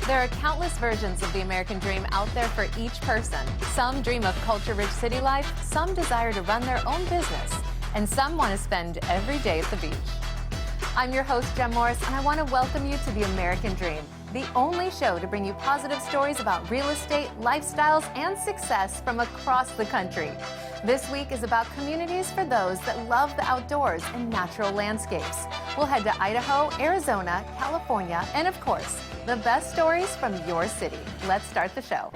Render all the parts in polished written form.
There are countless versions of the American dream out there for each person. Some dream of culture-rich city life, some desire to run their own business, and some want to spend every day at the beach. I'm your host, Jenn Morris, and I want to welcome you to the American Dream, the only show to bring you positive stories about real estate, lifestyles, and success from across the country. This week is about communities for those that love the outdoors and natural landscapes. We'll head to Idaho, Arizona, California, and of course, the best stories from your city. Let's start the show.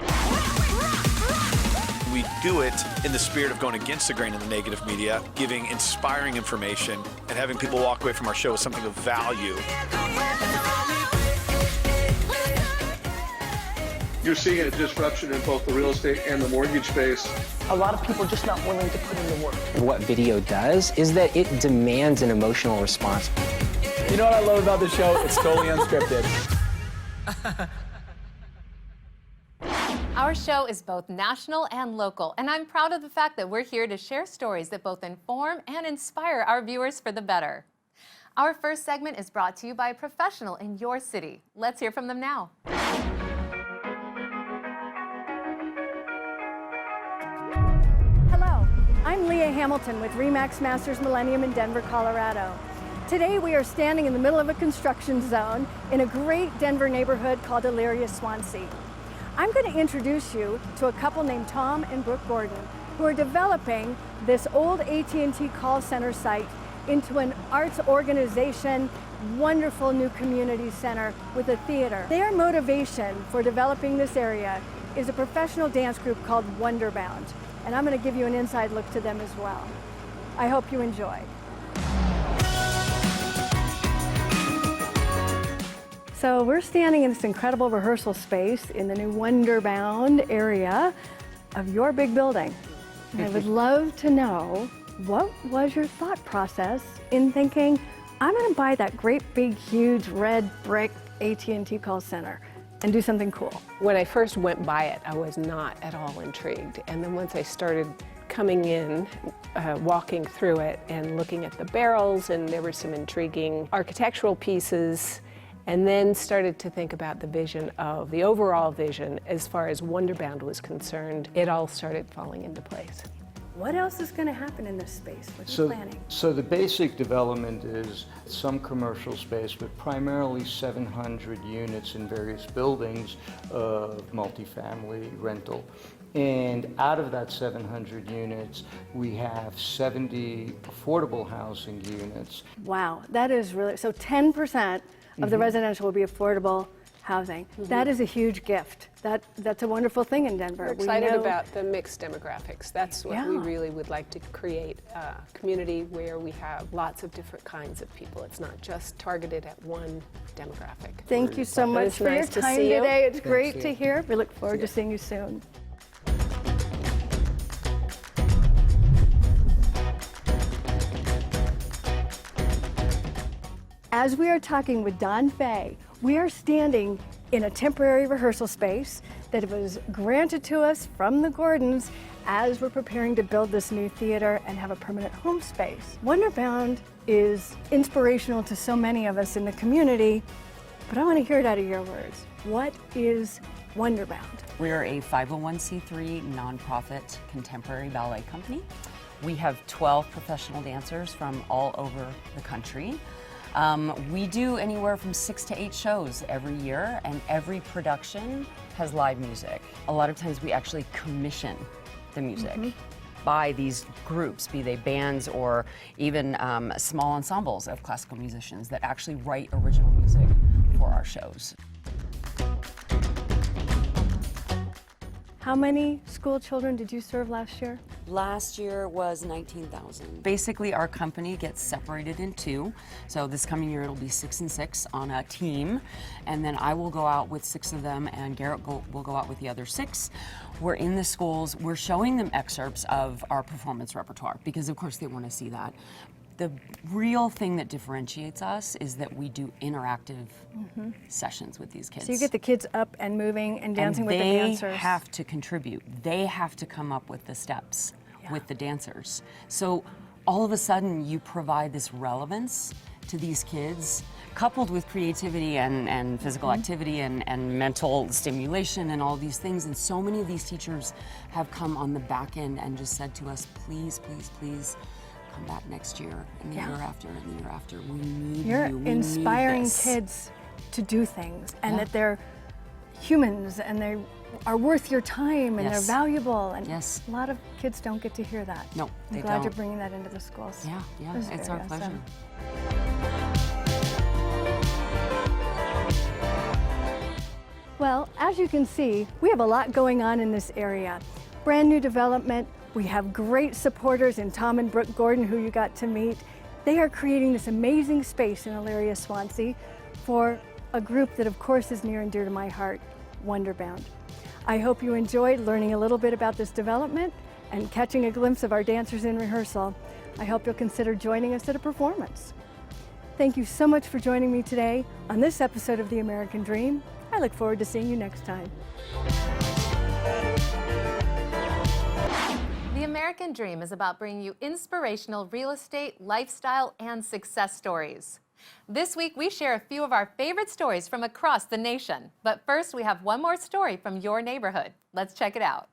We do it in the spirit of going against the grain in the negative media, giving inspiring information, and having people walk away from our show with something of value. You're seeing a disruption in both the real estate and the mortgage space. A lot of people are just not willing to put in the work. What video does is that it demands an emotional response. You know what I love about the show? It's totally unscripted. Our show is both national and local, and I'm proud of the fact that we're here to share stories that both inform and inspire our viewers for the better. Our first segment is brought to you by a professional in your city. Let's hear from them now. Hello, I'm Leah Hamilton with RE/MAX Masters Millennium in Denver, Colorado. Today we are standing in the middle of a construction zone in a great Denver neighborhood called Elyria Swansea. I'm going to introduce you to a couple named Tom and Brooke Gordon, who are developing this old AT&T call center site into an arts organization, wonderful new community center with a theater. Their motivation for developing this area is a professional dance group called Wonderbound, and I'm going to give you an inside look to them as well. I hope you enjoy. So we're standing in this incredible rehearsal space in the new Wonderbound area of your big building. And I would love to know, what was your thought process in thinking, I'm going to buy that great big huge red brick AT&T call center and do something cool? When I first went by it, I was not at all intrigued. And then once I started coming in, walking through it and looking at the barrels, and there were some intriguing architectural pieces, and then started to think about the vision of the overall vision as far as Wonderbound was concerned, it all started falling into place. What else is going to happen in this space? What are you planning? So the basic development is some commercial space, but primarily 700 units in various buildings of multifamily rental. And out of that 700 units, we have 70 affordable housing units. Wow, that is really, so 10% of the residential will be affordable housing. That is a huge gift. That's a wonderful thing in Denver. We're excited about the mixed demographics. That's what we really would like to create, a community where we have lots of different kinds of people. It's not just targeted at one demographic. Thank you so much for your time today. It's great to hear. We look forward to seeing you soon. As we are talking with Don Fay, we are standing in a temporary rehearsal space that was granted to us from the Gordons as we're preparing to build this new theater and have a permanent home space. Wonderbound is inspirational to so many of us in the community, but I want to hear it out of your words. What is Wonderbound? We're a 501c3 nonprofit contemporary ballet company. We have 12 professional dancers from all over the country. We do anywhere from 6 to 8 shows every year, and every production has live music. A lot of times we actually commission the music by these groups, be they bands or even small ensembles of classical musicians that actually write original music for our shows. How many school children did you serve last year? Last year was 19,000. Basically, our company gets separated in two. So this coming year, it'll be 6 and 6 on a team. And then I will go out with 6 of them, and Garrett will go out with the other 6. We're in the schools. We're showing them excerpts of our performance repertoire because, of course, they want to see that. The real thing that differentiates us is that we do interactive sessions with these kids. So you get the kids up and moving and dancing with the dancers. They have to contribute. They have to come up with the steps with the dancers. So all of a sudden you provide this relevance to these kids, coupled with creativity and physical activity and mental stimulation and all these things. And so many of these teachers have come on the back end and just said to us, please, please, please come back next year and the year after and the year after. We need You're you. We inspiring need this. kids to do things, and that they're humans and they are worth your time and they're valuable. And a lot of kids don't get to hear that. No, I'm they glad don't. you're bringing that into the schools. Yeah, it's our pleasure. Awesome. Well, as you can see, we have a lot going on in this area. Brand new development. We have great supporters in Tom and Brooke Gordon, who you got to meet. They are creating this amazing space in Elyria, Swansea for a group that of course is near and dear to my heart, Wonderbound. I hope you enjoyed learning a little bit about this development and catching a glimpse of our dancers in rehearsal. I hope you'll consider joining us at a performance. Thank you so much for joining me today on this episode of The American Dream. I look forward to seeing you next time. The American Dream is about bringing you inspirational real estate, lifestyle, and success stories. This week, we share a few of our favorite stories from across the nation. But first, we have one more story from your neighborhood. Let's check it out.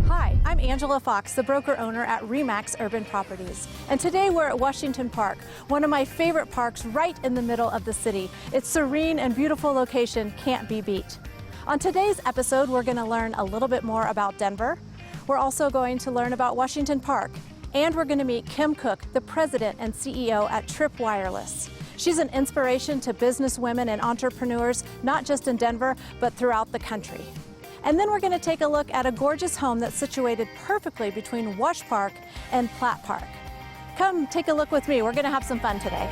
Hi, I'm Angela Fox, the broker-owner at RE/MAX Urban Properties. And today we're at Washington Park, one of my favorite parks right in the middle of the city. Its serene and beautiful location can't be beat. On today's episode, we're going to learn a little bit more about Denver. We're also going to learn about Washington Park. And we're going to meet Kim Cook, the president and CEO at Trip Wireless. She's an inspiration to business women and entrepreneurs, not just in Denver, but throughout the country. And then we're going to take a look at a gorgeous home that's situated perfectly between Wash Park and Platt Park. Come take a look with me. We're going to have some fun today.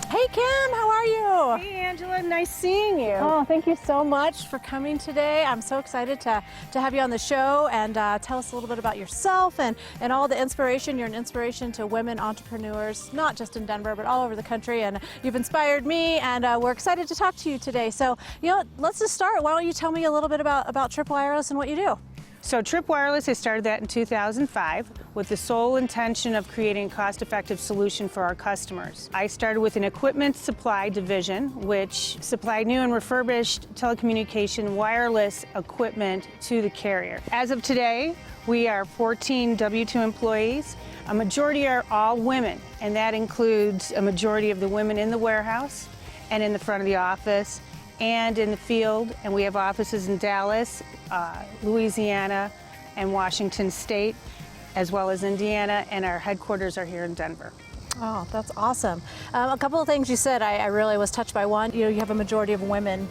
Hey Kim, how are you? Hey Angela, nice seeing you. Oh, thank you so much for coming today. I'm so excited to have you on the show and tell us a little bit about yourself and all the inspiration. You're an inspiration to women entrepreneurs, not just in Denver, but all over the country. And you've inspired me, and we're excited to talk to you today. So, let's just start. Why don't you tell me a little bit about Trip Wireless and what you do? So Trip Wireless, I started that in 2005 with the sole intention of creating a cost-effective solution for our customers. I started with an equipment supply division, which supplied new and refurbished telecommunication wireless equipment to the carrier. As of today, we are 14 W-2 employees. A majority are all women, and that includes a majority of the women in the warehouse and in the front of the office and in the field, and we have offices in Dallas, Louisiana, and Washington State, as well as Indiana, and our headquarters are here in Denver. Oh, that's awesome. A couple of things you said I really was touched by. One, you have a majority of women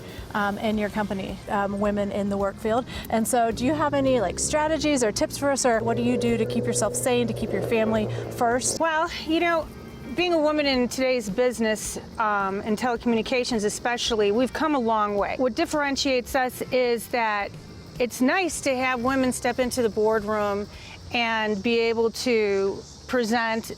in your company, women in the work field. And so do you have any strategies or tips for us, or what do you do to keep yourself sane, to keep your family first? Well, being a woman in today's business, in telecommunications especially, we've come a long way. What differentiates us is that it's nice to have women step into the boardroom and be able to present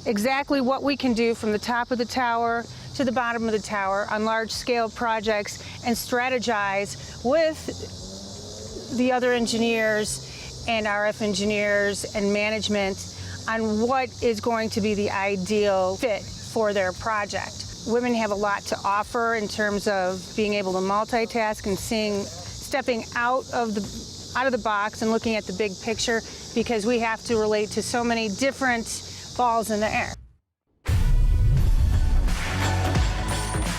exactly what we can do from the top of the tower to the bottom of the tower on large-scale projects and strategize with the other engineers and RF engineers and management on what is going to be the ideal fit for their project. Women have a lot to offer in terms of being able to multitask and stepping out of the box and looking at the big picture, because we have to relate to so many different balls in the air.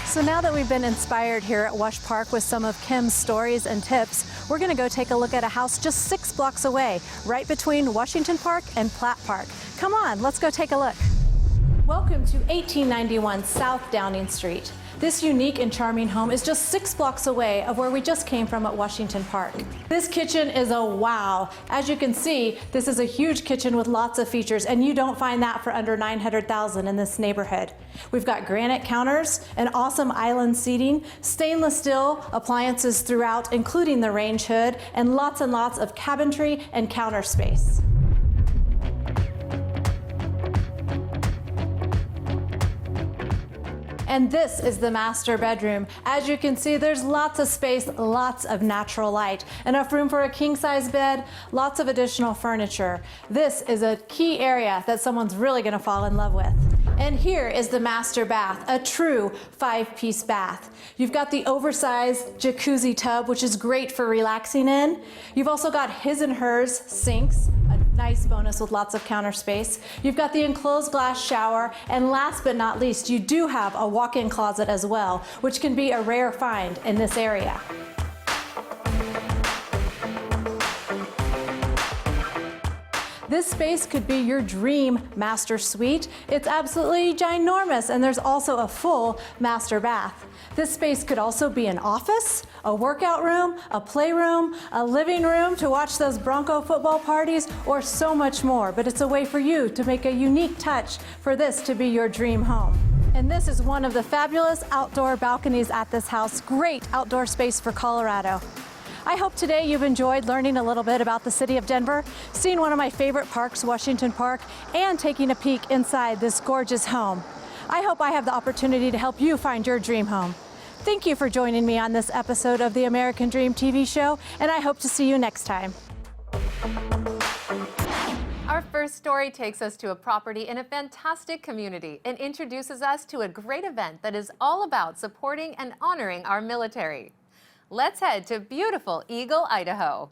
So now that we've been inspired here at Wash Park with some of Kim's stories and tips, we're going to go take a look at a house just 6 blocks away, right between Washington Park and Platt Park. Come on, let's go take a look. Welcome to 1891 South Downing Street. This unique and charming home is just 6 blocks away of where we just came from at Washington Park. This kitchen is a wow. As you can see, this is a huge kitchen with lots of features, and you don't find that for under $900,000 in this neighborhood. We've got granite counters, an awesome island seating, stainless steel appliances throughout, including the range hood, and lots of cabinetry and counter space. And this is the master bedroom. As you can see, there's lots of space, lots of natural light, enough room for a king-size bed, lots of additional furniture. This is a key area that someone's really gonna fall in love with. And here is the master bath, a true 5-piece bath. You've got the oversized jacuzzi tub, which is great for relaxing in. You've also got his and hers sinks, a nice bonus with lots of counter space. You've got the enclosed glass shower, and last but not least, you do have a walk-in closet as well, which can be a rare find in this area. This space could be your dream master suite. It's absolutely ginormous, and there's also a full master bath. This space could also be an office, a workout room, a playroom, a living room to watch those Bronco football parties, or so much more. But it's a way for you to make a unique touch for this to be your dream home. And this is one of the fabulous outdoor balconies at this house. Great outdoor space for Colorado. I hope today you've enjoyed learning a little bit about the city of Denver, seeing one of my favorite parks, Washington Park, and taking a peek inside this gorgeous home. I hope I have the opportunity to help you find your dream home. Thank you for joining me on this episode of the American Dream TV show, and I hope to see you next time. Our first story takes us to a property in a fantastic community and introduces us to a great event that is all about supporting and honoring our military. Let's head to beautiful Eagle, Idaho.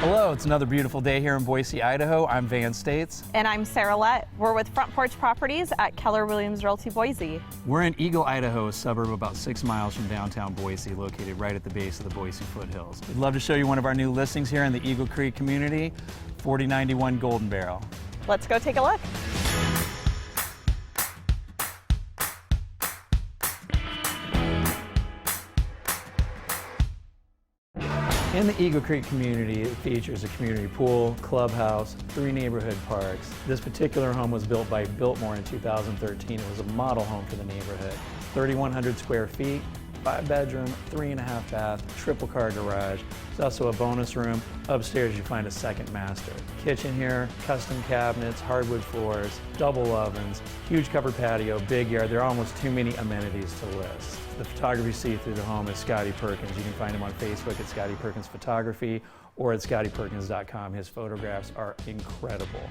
Hello, it's another beautiful day here in Boise, Idaho. I'm Van States. And I'm Sarah Lett. We're with Front Porch Properties at Keller Williams Realty Boise. We're in Eagle, Idaho, a suburb about 6 miles from downtown Boise, located right at the base of the Boise foothills. We'd love to show you one of our new listings here in the Eagle Creek community, 4091 Golden Barrel. Let's go take a look. In the Eagle Creek community, it features a community pool, clubhouse, 3 neighborhood parks. This particular home was built by Biltmore in 2013. It was a model home for the neighborhood. 3,100 square feet, 5 bedroom, 3.5 bath, triple car garage. There's also a bonus room. Upstairs you find a second master. Kitchen here, custom cabinets, hardwood floors, double ovens, huge covered patio, big yard. There are almost too many amenities to list. The photography you see through the home is Scotty Perkins. You can find him on Facebook at Scotty Perkins Photography or at scottyperkins.com. His photographs are incredible.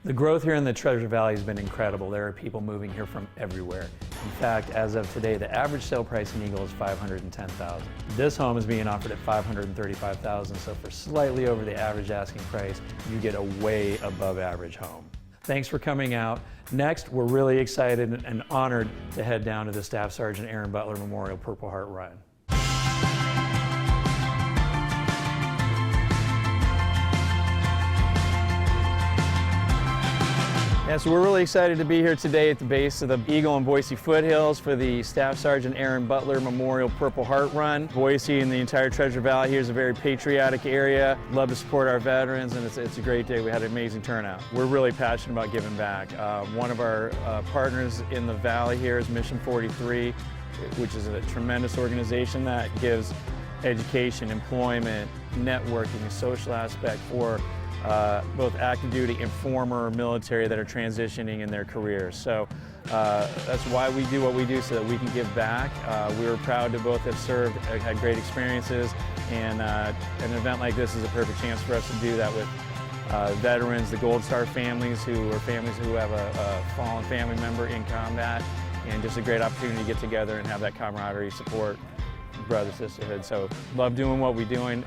The growth here in the Treasure Valley has been incredible. There are people moving here from everywhere. In fact, as of today, the average sale price in Eagle is $510,000. This home is being offered at $535,000, so for slightly over the average asking price, you get a way above average home. Thanks for coming out. Next, we're really excited and honored to head down to the Staff Sergeant Aaron Butler Memorial Purple Heart Run. Yeah, so we're really excited to be here today at the base of the Eagle and Boise foothills for the Staff Sergeant Aaron Butler Memorial Purple Heart Run. Boise and the entire Treasure Valley here is a very patriotic area. Love to support our veterans, and it's a great day. We had an amazing turnout. We're really passionate about giving back. One of our partners in the valley here is Mission 43, which is a tremendous organization that gives education, employment, networking, a social aspect for both active duty and former military that are transitioning in their careers. So that's why we do what we do, so that we can give back. We were proud to both have served, had great experiences, and an event like this is a perfect chance for us to do that with veterans, the Gold Star families who have a fallen family member in combat, and just a great opportunity to get together and have that camaraderie, support, brother, sisterhood. So love doing what we're doing,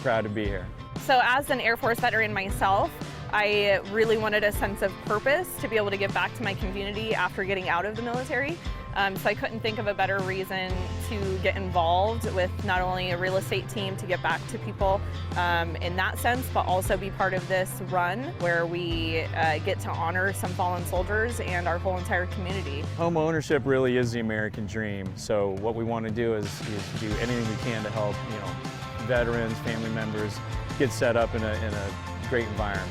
proud to be here. So as an Air Force veteran myself, I really wanted a sense of purpose to be able to give back to my community after getting out of the military. So I couldn't think of a better reason to get involved with not only a real estate team to get back to people in that sense, but also be part of this run where we get to honor some fallen soldiers and our whole entire community. Home ownership really is the American dream. So what we want to do is do anything we can to help, veterans, family members get set up in a great environment.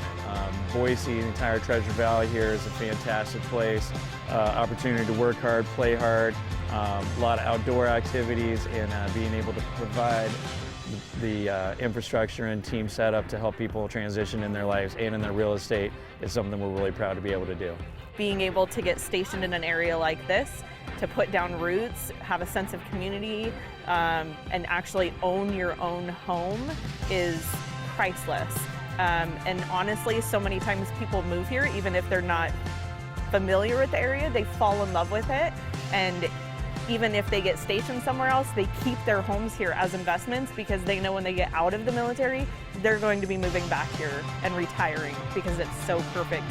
Boise, the entire Treasure Valley here is a fantastic place. Opportunity to work hard, play hard, a lot of outdoor activities, and being able to provide the infrastructure and team setup to help people transition in their lives and in their real estate is something we're really proud to be able to do. Being able to get stationed in an area like this, to put down roots, have a sense of community, and actually own your own home is priceless. And honestly, so many times people move here, even if they're not familiar with the area, they fall in love with it. And even if they get stationed somewhere else, they keep their homes here as investments because they know when they get out of the military, they're going to be moving back here and retiring because it's so perfect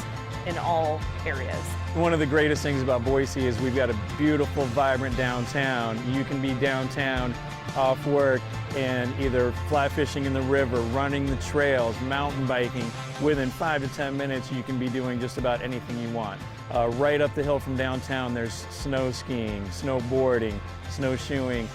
in all areas. One of the greatest things about Boise is we've got a beautiful, vibrant downtown. You can be downtown off work and either fly fishing in the river, running the trails, mountain biking. Within 5 to 10 minutes, you can be doing just about anything you want. Right up the hill from downtown, there's snow skiing, snowboarding, snowshoeing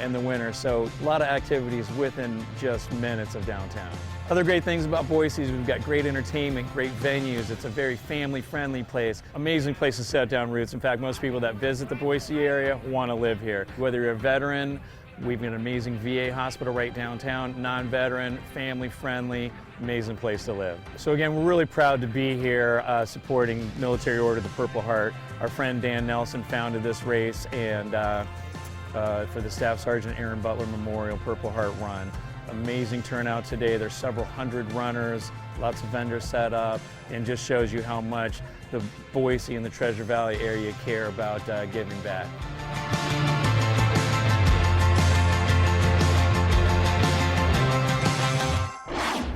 in the winter. So a lot of activities within just minutes of downtown. Other great things about Boise is we've got great entertainment, great venues. It's a very family-friendly place. Amazing place to set down roots. In fact, most people that visit the Boise area want to live here. Whether you're a veteran, we've got an amazing VA hospital right downtown, non-veteran, family-friendly, amazing place to live. So again, we're really proud to be here supporting Military Order of the Purple Heart. Our friend Dan Nelson founded this race, and for the Staff Sergeant Aaron Butler Memorial Purple Heart Run. Amazing turnout today. There's several hundred runners, lots of vendors set up, and just shows you how much the Boise and the Treasure Valley area care about giving back.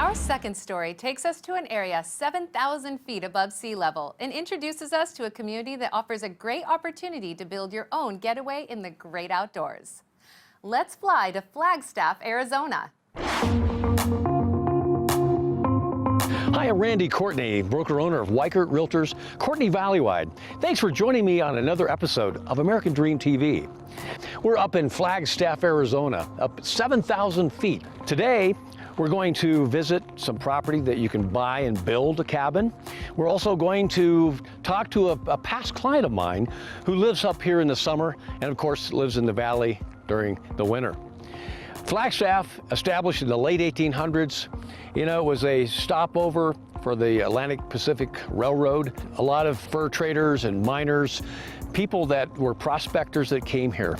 Our second story takes us to an area 7,000 feet above sea level and introduces us to a community that offers a great opportunity to build your own getaway in the great outdoors. Let's fly to Flagstaff, Arizona. Hi, I'm Randy Courtney, broker-owner of Weichert Realtors, Courtney Valleywide. Thanks for joining me on another episode of American Dream TV. We're up in Flagstaff, Arizona, up 7,000 feet. Today, we're going to visit some property that you can buy and build a cabin. We're also going to talk to a past client of mine who lives up here in the summer and, of course, lives in the valley during the winter. Flagstaff, established in the late 1800s, you know, it was a stopover for the Atlantic Pacific Railroad. A lot of fur traders and miners, people that were prospectors that came here.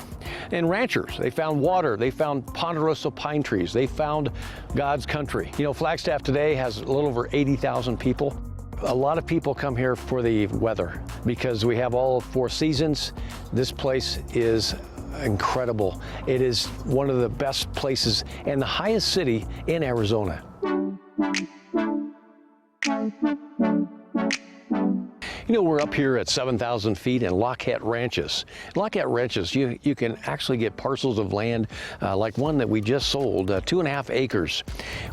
And ranchers, they found water, they found ponderosa pine trees, they found God's country. You know, Flagstaff today has a little over 80,000 people. A lot of people come here for the weather because we have all 4 seasons. This place is incredible. It is one of the best places and the highest city in Arizona. You know, we're up here at 7,000 feet in Lockett Ranches. Lockett Ranches, you can actually get parcels of land like one that we just sold, 2.5 acres,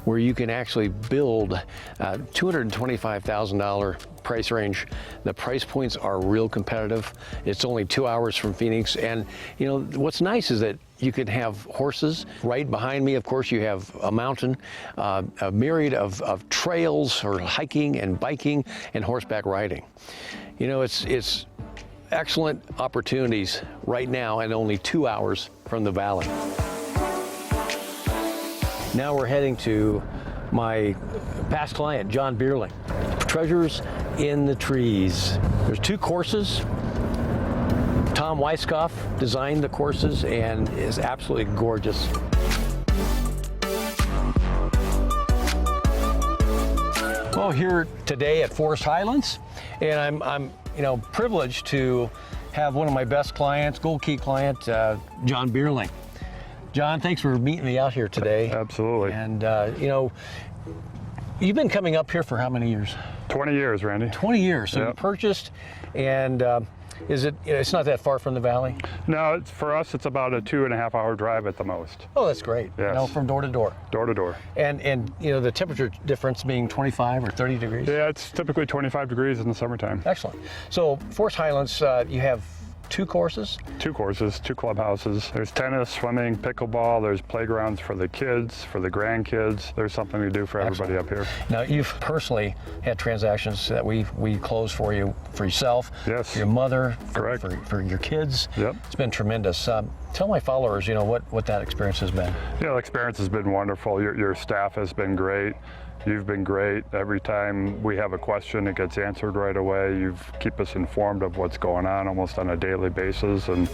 where you can actually build $225,000 price range. The price points are real competitive. It's only 2 hours from Phoenix. And you know, what's nice is that you can have horses. Right behind me, of course, you have a mountain, a myriad of trails for hiking and biking and horseback riding. You know, it's excellent opportunities right now and only 2 hours from the valley. Now we're heading to my past client, John Beerling. Treasures in the Trees. There's 2 courses. Tom Weiskopf designed the courses and is absolutely gorgeous. Well, here today at Forest Highlands, and I'm you know, privileged to have one of my best clients, Gold Key client, John Beerling. John, thanks for meeting me out here today. Absolutely. And you know, you've been coming up here for how many years? 20 years, Randy. 20 years. So yep. You purchased, and is it? You know, it's not that far from the valley. No, for us, it's about a 2.5 hour drive at the most. Oh, that's great. Yes. You know, from door to door. Door to door. And you know, the temperature difference being 25 or 30 degrees. Yeah, it's typically 25 degrees in the summertime. Excellent. So Forest Highlands, you have 2 courses? 2 courses, 2 clubhouses. There's tennis, swimming, pickleball. There's playgrounds for the kids, for the grandkids. There's something to do for everybody up here. Now, you've personally had transactions that we closed for you, for yourself, yes, for your mother, correct, for your kids. Yep. It's been tremendous. Tell my followers, you know, what that experience has been. Yeah, the experience has been wonderful. Your staff has been great. You've been great. Every time we have a question, it gets answered right away. You keep us informed of what's going on almost on a daily basis. And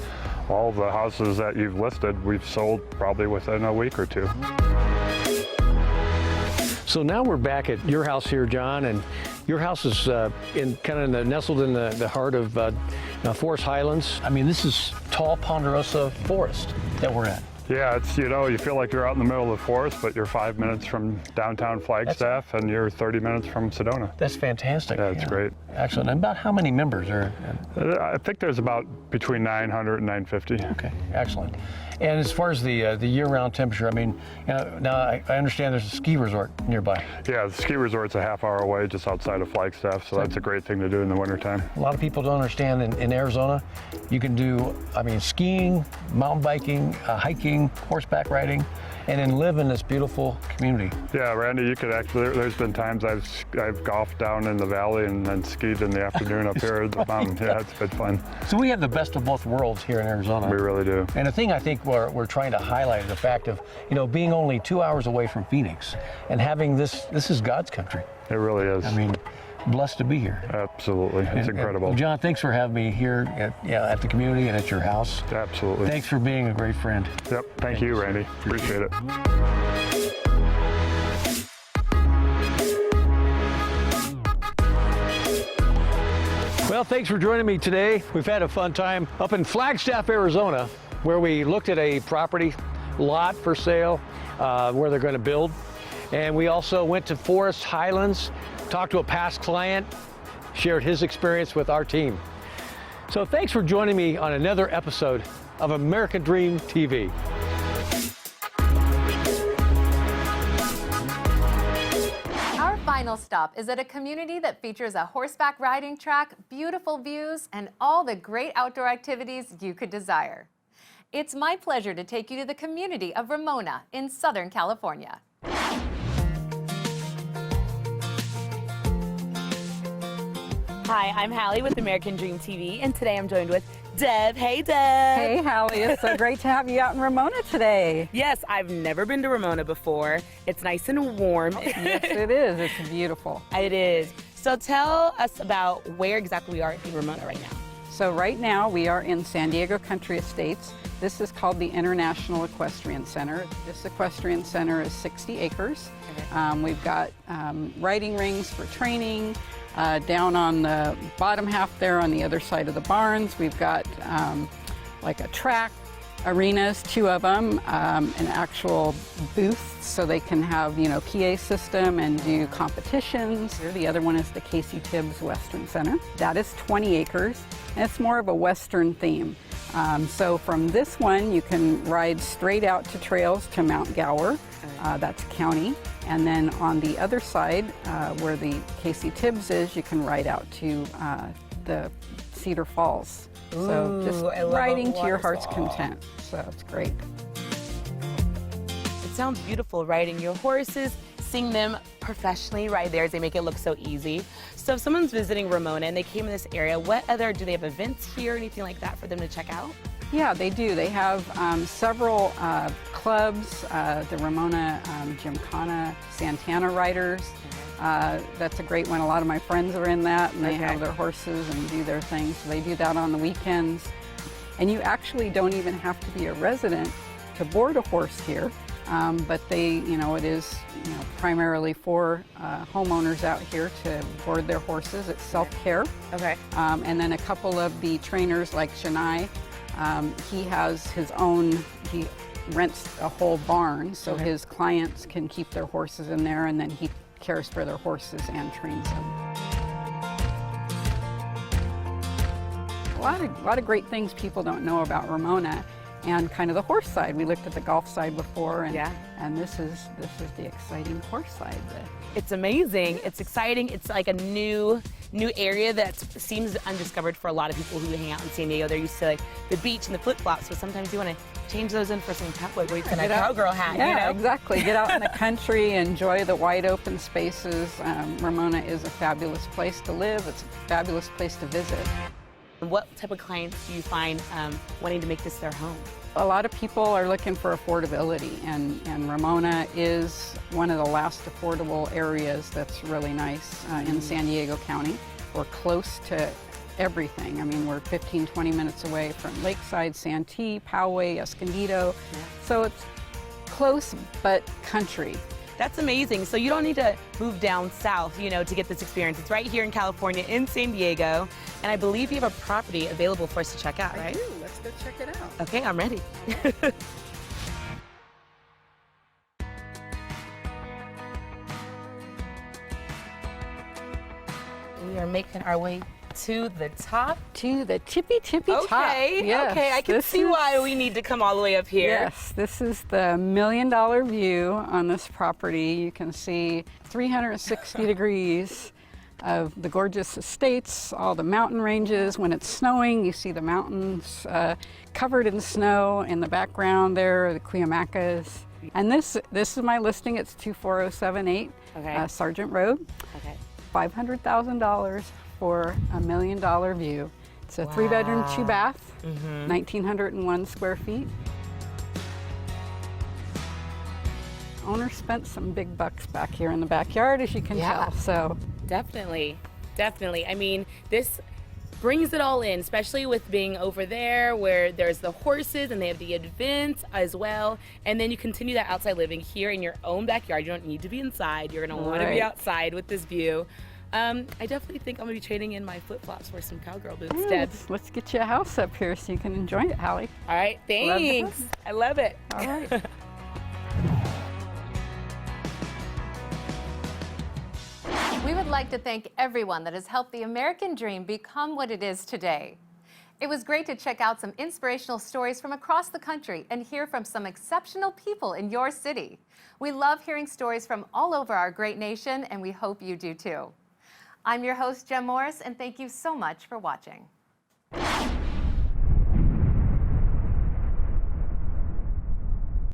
all the houses that you've listed, we've sold probably within a week or 2. So now we're back at your house here, John, and your house is nestled in the heart of Forest Highlands. I mean, this is tall ponderosa forest that we're at. Yeah, it's, you know, you feel like you're out in the middle of the forest, but you're 5 minutes from downtown Flagstaff and you're 30 minutes from Sedona. That's fantastic. Yeah, it's great. Excellent. And about how many members are? I think there's about between 900 and 950. Okay, excellent. And as far as the year-round temperature, I mean, now I understand there's a ski resort nearby. Yeah, the ski resort's a half-hour away just outside of Flagstaff, so that's a great thing to do in the wintertime. A lot of people don't understand in Arizona, you can do, I mean, skiing, mountain biking, hiking, horseback riding, and then live in this beautiful community. Yeah, Randy, you could actually, there's been times I've golfed down in the valley and then skied in the afternoon up here at the mountain. Yeah, it's been fun. So we have the best of both worlds here in Arizona. We really do. And the thing I think we're trying to highlight is the fact of, you know, being only 2 hours away from Phoenix and having this is God's country. It really is. I mean, blessed to be here. Absolutely, it's incredible. John, thanks for having me here at the community and at your house. Absolutely. Thanks for being a great friend. Yep, thank you, Randy. Appreciate it. Well, thanks for joining me today. We've had a fun time up in Flagstaff, Arizona, where we looked at a property lot for sale where they're going to build. And we also went to Forest Highlands, talked to a past client, shared his experience with our team. So thanks for joining me on another episode of American Dream TV. Our final stop is at a community that features a horseback riding track, beautiful views, and all the great outdoor activities you could desire. It's my pleasure to take you to the community of Ramona in Southern California. Hi, I'm Hallie with American Dream TV, and today I'm joined with Deb. Hey, Deb. Hey, Hallie. It's so great to have you out in Ramona today. Yes, I've never been to Ramona before. It's nice and warm. Yes, it is. It's beautiful. It is. So tell us about where exactly we are in Ramona right now. So right now we are in San Diego Country Estates. This is called the International Equestrian Center. This equestrian center is 60 acres. Okay. We've got riding rings for training. Down on the bottom half there on the other side of the barns, we've got like a track, arenas, 2 of them, an actual booth so they can have, you know, PA system and do competitions. The other one is the Casey Tibbs Western Center. That is 20 acres, and it's more of a Western theme. So from this one, you can ride straight out to trails to Mount Gower, that's county. And then on the other side, where the Casey Tibbs is, you can ride out to the Cedar Falls. Ooh, so just riding to your heart's content. So it's great. It sounds beautiful, riding your horses, seeing them professionally ride theirs. They make it look so easy. So if someone's visiting Ramona and they came in this area, do they have events here or anything like that for them to check out? Yeah, they do. They have several clubs, the Ramona Gymkhana Santana Riders. That's a great one. A lot of my friends are in that, and they have their horses and do their things. So they do that on the weekends. And you actually don't even have to be a resident to board a horse here. But it is primarily for homeowners out here to board their horses. It's self-care. Okay. And then a couple of the trainers like Shania, he has his own, he rents a whole barn so his clients can keep their horses in there, and then he cares for their horses and trains them. A lot of great things people don't know about Ramona. and kind of the horse side. We looked at the golf side before, and this is the exciting horse side. It's amazing. It's exciting. It's like a new area that seems undiscovered for a lot of people who hang out in San Diego. They're used to like the beach and the flip-flops, but sometimes you want to change those in for some and a cowgirl hat. Yeah, you know? exactly. Get out in the country, enjoy the wide open spaces. Ramona is a fabulous place to live. It's a fabulous place to visit. What type of clients do you find wanting to make this their home? A lot of people are looking for affordability, and Ramona is one of the last affordable areas that's really nice in San Diego County. We're close to everything. I mean, we're 15-20 minutes away from Lakeside, Santee, Poway, Escondido. So it's close but country. That's amazing. So you don't need to move down south, you know, to get this experience. It's right here in California, in San Diego. And I believe you have a property available for us to check out, right? I do. Let's go check it out. Okay, I'm ready. We are making our way to the top. To the tippy top. Yes, okay, I can see why we need to come all the way up here. Yes, this is the $1 million view on this property. You can see 360 degrees of the gorgeous estates, all the mountain ranges. When it's snowing, you see the mountains covered in snow. In the background there are the Cuyamacas. And this is my listing. It's 24078 Sargent Road. Okay. $500,000 for $1 million view. It's a 3-bedroom, 2-bath, 1,901 square feet. Owner spent some big bucks back here in the backyard, as you can tell. So definitely. I mean, this brings it all in, especially with being over there where there's the horses and they have the events as well. And then you continue that outside living here in your own backyard. You don't need to be inside. You're going to want to be outside with this view. I definitely think I'm going to be trading in my flip-flops for some cowgirl boots instead. Let's get you a house up here so you can enjoy it, Hallie. All right, thanks. I love it. All right. We would like to thank everyone that has helped the American dream become what it is today. It was great to check out some inspirational stories from across the country and hear from some exceptional people in your city. We love hearing stories from all over our great nation, and we hope you do too. I'm your host, Jenn Morris, and thank you so much for watching.